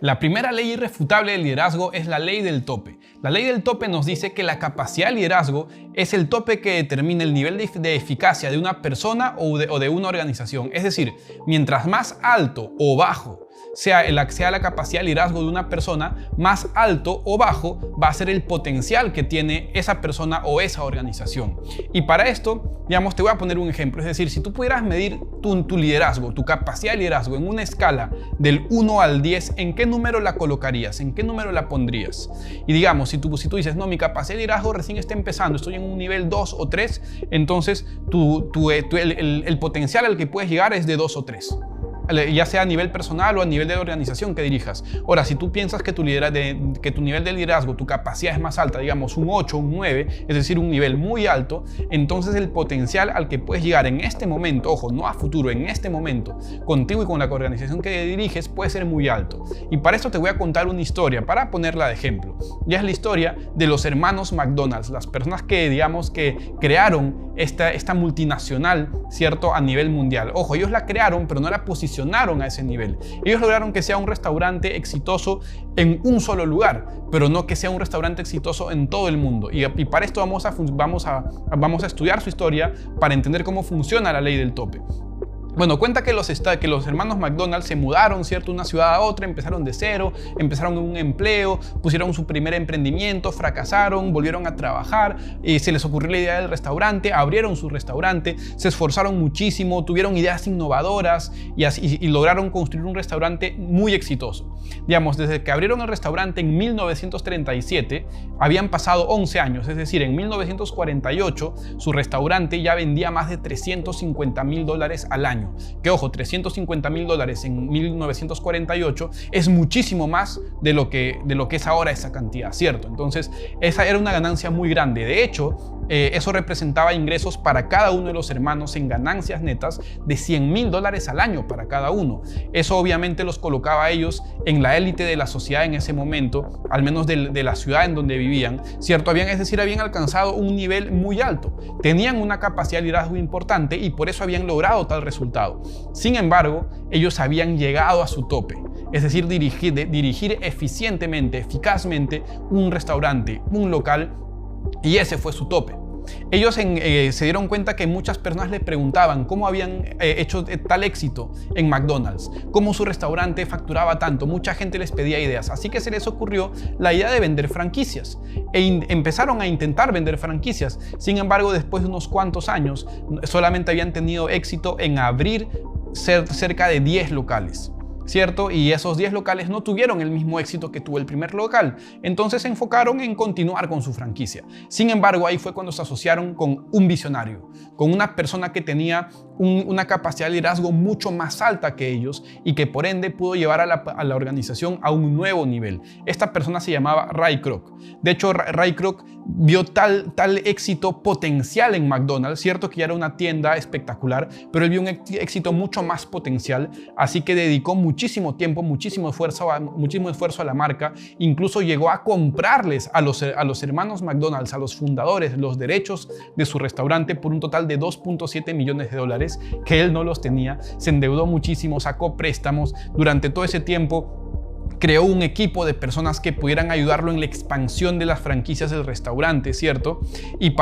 La primera ley irrefutable del liderazgo es la ley del tope. La ley del tope nos dice que la capacidad de liderazgo es el tope que determina el nivel de eficacia de una persona o de una organización. Es decir, mientras más alto o bajo sea la capacidad de liderazgo de una persona, más alto o bajo va a ser el potencial que tiene esa persona o esa organización. Y para esto, digamos, te voy a poner un ejemplo. Es decir, si tú pudieras medir tu liderazgo, tu capacidad de liderazgo en una escala del 1 al 10, ¿en qué número la colocarías? ¿En qué número la pondrías? Y digamos, si tú dices, no, mi capacidad de liderazgo recién está empezando, estoy en un nivel 2 o 3, entonces el potencial al que puedes llegar es de 2 o 3. Ya sea a nivel personal o a nivel de la organización que dirijas. Ahora, si tú piensas que tu nivel de liderazgo, tu capacidad es más alta, digamos un 8, un 9, es decir, un nivel muy alto, entonces el potencial al que puedes llegar en este momento, ojo, no a futuro, en este momento, contigo y con la organización que diriges, puede ser muy alto. Y para esto te voy a contar una historia, para ponerla de ejemplo. Ya es la historia de los hermanos McDonald's, las personas que, digamos, que crearon esta multinacional, ¿cierto?, a nivel mundial. Ojo, ellos la crearon, pero no la posicionaron a ese nivel. Ellos lograron que sea un restaurante exitoso en un solo lugar, pero no que sea un restaurante exitoso en todo el mundo. Y para esto vamos a estudiar su historia para entender cómo funciona la ley del tope. Bueno, cuenta que los hermanos McDonald's se mudaron, ¿cierto?, de una ciudad a otra, empezaron de cero, empezaron un empleo, pusieron su primer emprendimiento, fracasaron, volvieron a trabajar, se les ocurrió la idea del restaurante, abrieron su restaurante, se esforzaron muchísimo, tuvieron ideas innovadoras y lograron construir un restaurante muy exitoso. Digamos, desde que abrieron el restaurante en 1937, habían pasado 11 años, es decir, en 1948 su restaurante ya vendía más de $350,000 al año. Que ojo, $350,000 en 1948 es muchísimo más de lo que es ahora esa cantidad, ¿cierto? Entonces, esa era una ganancia muy grande. De hecho, eso representaba ingresos para cada uno de los hermanos en ganancias netas de $100,000 al año para cada uno. Eso obviamente los colocaba a ellos en la élite de la sociedad en ese momento, al menos de la ciudad en donde vivían, ¿cierto? Habían alcanzado un nivel muy alto. Tenían una capacidad de liderazgo importante y por eso habían logrado tal resultado. Sin embargo, ellos habían llegado a su tope, es decir, dirigir eficientemente, eficazmente un restaurante, un local, y ese fue su tope. Ellos se dieron cuenta que muchas personas le preguntaban cómo habían hecho tal éxito en McDonald's, cómo su restaurante facturaba tanto. Mucha gente les pedía ideas, así que se les ocurrió la idea de vender franquicias empezaron a intentar vender franquicias. Sin embargo, después de unos cuantos años, solamente habían tenido éxito en abrir cerca de 10 locales. ¿Cierto? Y esos 10 locales no tuvieron el mismo éxito que tuvo el primer local. Entonces se enfocaron en continuar con su franquicia. Sin embargo, ahí fue cuando se asociaron con un visionario, con una persona que tenía una capacidad de liderazgo mucho más alta que ellos y que por ende pudo llevar a la organización a un nuevo nivel. Esta persona se llamaba Ray Kroc. De hecho, Ray Kroc vio tal éxito potencial en McDonald's, cierto que ya era una tienda espectacular, pero él vio un éxito mucho más potencial, así que dedicó muchísimo tiempo, muchísimo esfuerzo a la marca. Incluso llegó a comprarles a los hermanos McDonald's, a los fundadores, los derechos de su restaurante por un total de $2.7 millones que él no los tenía. Se endeudó muchísimo, sacó préstamos. Durante todo ese tiempo creó un equipo de personas que pudieran ayudarlo en la expansión de las franquicias del restaurante, ¿cierto? Y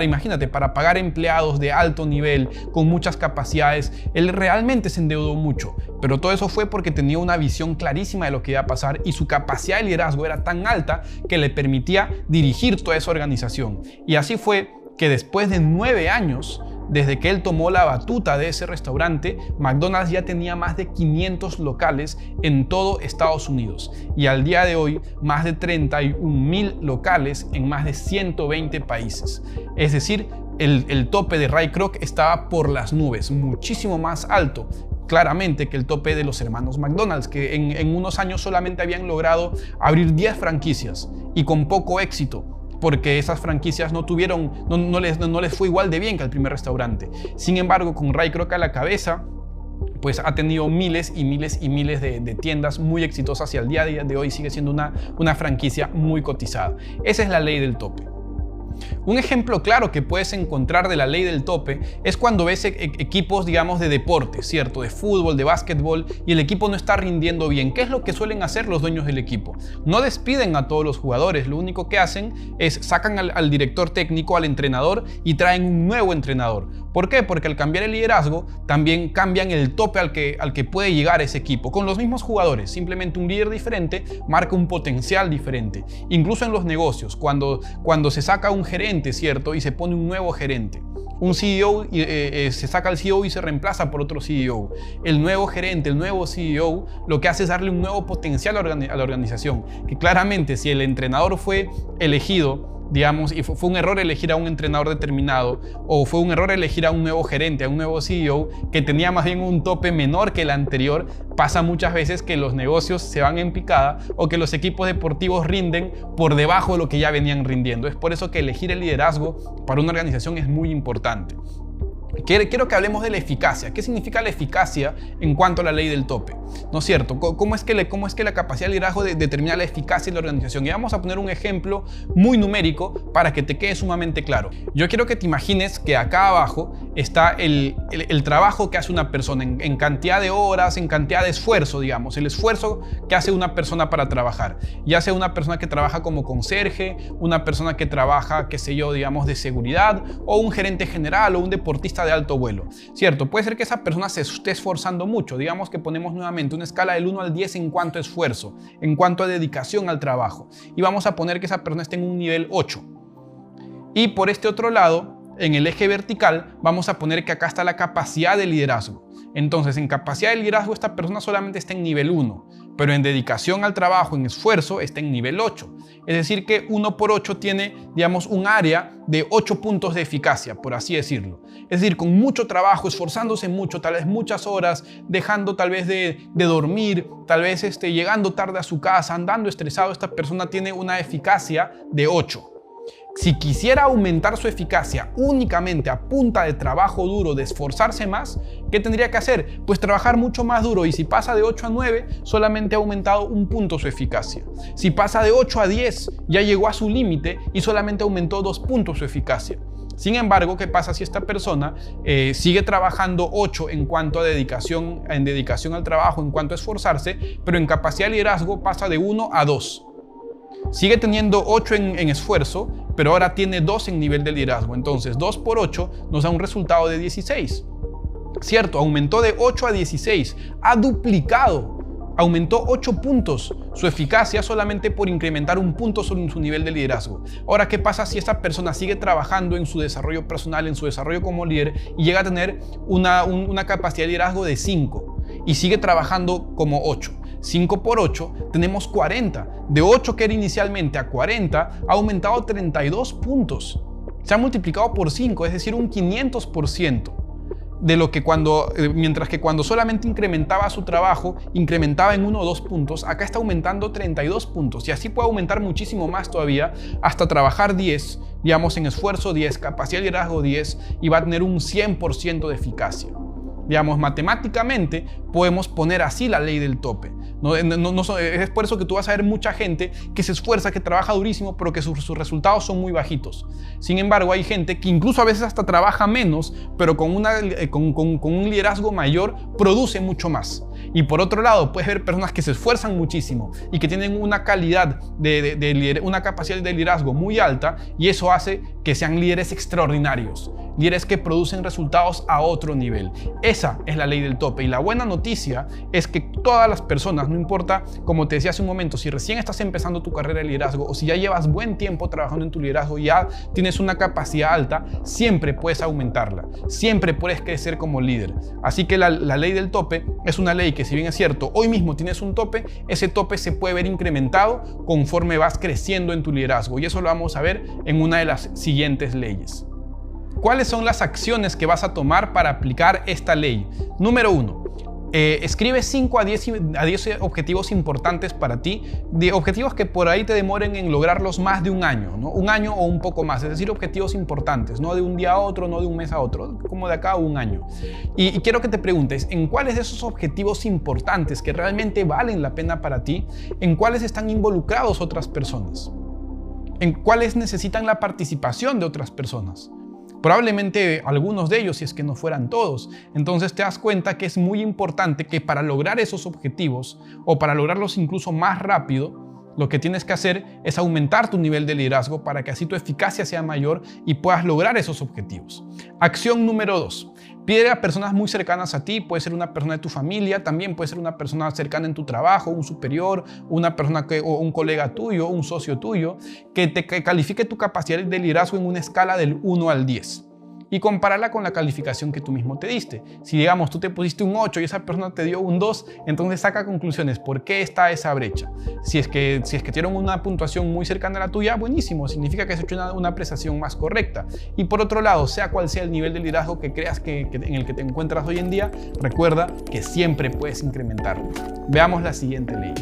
imagínate, para pagar empleados de alto nivel, con muchas capacidades, él realmente se endeudó mucho. Pero todo eso fue porque tenía una visión clarísima de lo que iba a pasar y su capacidad de liderazgo era tan alta que le permitía dirigir toda esa organización. Y así fue que después de 9 años, desde que él tomó la batuta de ese restaurante, McDonald's ya tenía más de 500 locales en todo Estados Unidos y al día de hoy más de 31,000 locales en más de 120 países. Es decir, el tope de Ray Kroc estaba por las nubes, muchísimo más alto claramente que el tope de los hermanos McDonald's, que en unos años solamente habían logrado abrir 10 franquicias y con poco éxito, porque esas franquicias no les fue igual de bien que el primer restaurante. Sin embargo, con Ray Kroc a la cabeza, pues ha tenido miles y miles y miles de tiendas muy exitosas y al día de hoy sigue siendo una franquicia muy cotizada. Esa es la ley del tope. Un ejemplo claro que puedes encontrar de la ley del tope es cuando ves equipos, digamos, de deporte, ¿cierto? De fútbol, de básquetbol, y el equipo no está rindiendo bien. ¿Qué es lo que suelen hacer los dueños del equipo? No despiden a todos los jugadores, lo único que hacen es sacan al director técnico, al entrenador, y traen un nuevo entrenador. ¿Por qué? Porque al cambiar el liderazgo también cambian el tope al que puede llegar ese equipo. Con los mismos jugadores, simplemente un líder diferente marca un potencial diferente. Incluso en los negocios, cuando se saca un gerente, ¿cierto? Y se pone un nuevo gerente. Un CEO, se saca al CEO y se reemplaza por otro CEO. El nuevo gerente, el nuevo CEO, lo que hace es darle un nuevo potencial a la organización. Que claramente si el entrenador fue elegido, digamos, y fue un error elegir a un entrenador determinado, o fue un error elegir a un nuevo gerente, a un nuevo CEO que tenía más bien un tope menor que el anterior, pasa muchas veces que los negocios se van en picada o que los equipos deportivos rinden por debajo de lo que ya venían rindiendo. Es por eso que elegir el liderazgo para una organización es muy importante. Quiero que hablemos de la eficacia. ¿Qué significa la eficacia en cuanto a la ley del tope? ¿No es cierto? ¿Cómo es que la capacidad de liderazgo determina la eficacia de la organización? Y vamos a poner un ejemplo muy numérico para que te quede sumamente claro. Yo quiero que te imagines que acá abajo está el trabajo que hace una persona en cantidad de horas, en cantidad de esfuerzo, digamos, el esfuerzo que hace una persona para trabajar. Ya sea una persona que trabaja como conserje, una persona que trabaja, qué sé yo, digamos, de seguridad, o un gerente general o un deportista de alto vuelo, ¿cierto? Puede ser que esa persona se esté esforzando mucho. Digamos que ponemos nuevamente una escala del 1 al 10 en cuanto a esfuerzo, en cuanto a dedicación al trabajo. Y vamos a poner que esa persona esté en un nivel 8. Y por este otro lado, en el eje vertical, vamos a poner que acá está la capacidad de liderazgo. Entonces, en capacidad de liderazgo, esta persona solamente está en nivel 1, pero en dedicación al trabajo, en esfuerzo, está en nivel 8. Es decir, que 1 por 8 tiene, digamos, un área de 8 puntos de eficacia, por así decirlo. Es decir, con mucho trabajo, esforzándose mucho, tal vez muchas horas, dejando tal vez de dormir, tal vez llegando tarde a su casa, andando estresado, esta persona tiene una eficacia de 8. Si quisiera aumentar su eficacia únicamente a punta de trabajo duro, de esforzarse más, ¿qué tendría que hacer? Pues trabajar mucho más duro, y si pasa de 8 a 9, solamente ha aumentado un punto su eficacia. Si pasa de 8 a 10, ya llegó a su límite y solamente aumentó 2 puntos su eficacia. Sin embargo, ¿qué pasa si esta persona sigue trabajando 8 en cuanto a dedicación al trabajo, en cuanto a esforzarse, pero en capacidad de liderazgo pasa de 1 a 2? Sigue teniendo 8 en esfuerzo, pero ahora tiene 2 en nivel de liderazgo. Entonces 2 por 8 nos da un resultado de 16. ¿Cierto? Aumentó de 8 a 16. Ha duplicado. Aumentó 8 puntos su eficacia solamente por incrementar un punto sobre su nivel de liderazgo. Ahora, ¿qué pasa si esta persona sigue trabajando en su desarrollo personal, en su desarrollo como líder, y llega a tener una capacidad de liderazgo de 5 y sigue trabajando como 8? 5 por 8 tenemos 40. De 8 que era inicialmente a 40 ha aumentado 32 puntos. Se ha multiplicado por 5, es decir, un 500%. De lo que mientras que cuando solamente incrementaba su trabajo, incrementaba en 1 o 2 puntos, acá está aumentando 32 puntos. Y así puede aumentar muchísimo más todavía, hasta trabajar 10, digamos, en esfuerzo 10, capacidad de liderazgo 10, y va a tener un 100% de eficacia. Digamos, matemáticamente podemos poner así la ley del tope. Es por eso que tú vas a ver mucha gente que se esfuerza, que trabaja durísimo, pero que sus resultados son muy bajitos. Sin embargo, hay gente que incluso a veces hasta trabaja menos, pero con un liderazgo mayor produce mucho más. Y por otro lado, puedes ver personas que se esfuerzan muchísimo y que tienen una calidad una capacidad de liderazgo muy alta, y eso hace que sean líderes extraordinarios, líderes que producen resultados a otro nivel. Esa es la ley del tope. Y la buena noticia es que todas las personas, no importa, como te decía hace un momento, si recién estás empezando tu carrera de liderazgo o si ya llevas buen tiempo trabajando en tu liderazgo y ya tienes una capacidad alta, siempre puedes aumentarla, siempre puedes crecer como líder. Así que la ley del tope es una ley que, si bien es cierto, hoy mismo tienes un tope, ese tope se puede ver incrementado conforme vas creciendo en tu liderazgo, y eso lo vamos a ver en una de las siguientes leyes. ¿Cuáles son las acciones que vas a tomar para aplicar esta ley? Número 1. Escribe 5 a 10 objetivos importantes para ti, de objetivos que por ahí te demoren en lograrlos más de un año, ¿no? Un año o un poco más, es decir, objetivos importantes, no de un día a otro, no de un mes a otro, como de acá a un año. Y quiero que te preguntes, ¿en cuáles de esos objetivos importantes que realmente valen la pena para ti, en cuáles están involucrados otras personas? en cuáles necesitan la participación de otras personas. Probablemente algunos de ellos, si es que no fueran todos. Entonces te das cuenta que es muy importante que para lograr esos objetivos o para lograrlos incluso más rápido, lo que tienes que hacer es aumentar tu nivel de liderazgo para que así tu eficacia sea mayor y puedas lograr esos objetivos. Acción número 2. Pide a personas muy cercanas a ti, puede ser una persona de tu familia, también puede ser una persona cercana en tu trabajo, un superior, una persona o un colega tuyo, un socio tuyo, que califique tu capacidad de liderazgo en una escala del 1 al 10. Y compararla con la calificación que tú mismo te diste. Si digamos tú te pusiste un 8 y esa persona te dio un 2, entonces saca conclusiones. ¿Por qué está esa brecha? Si es que dieron una puntuación muy cercana a la tuya, buenísimo, significa que has hecho una apreciación más correcta. Y por otro lado, sea cual sea el nivel de liderazgo que creas en el que te encuentras hoy en día, recuerda que siempre puedes incrementarlo. Veamos la siguiente ley.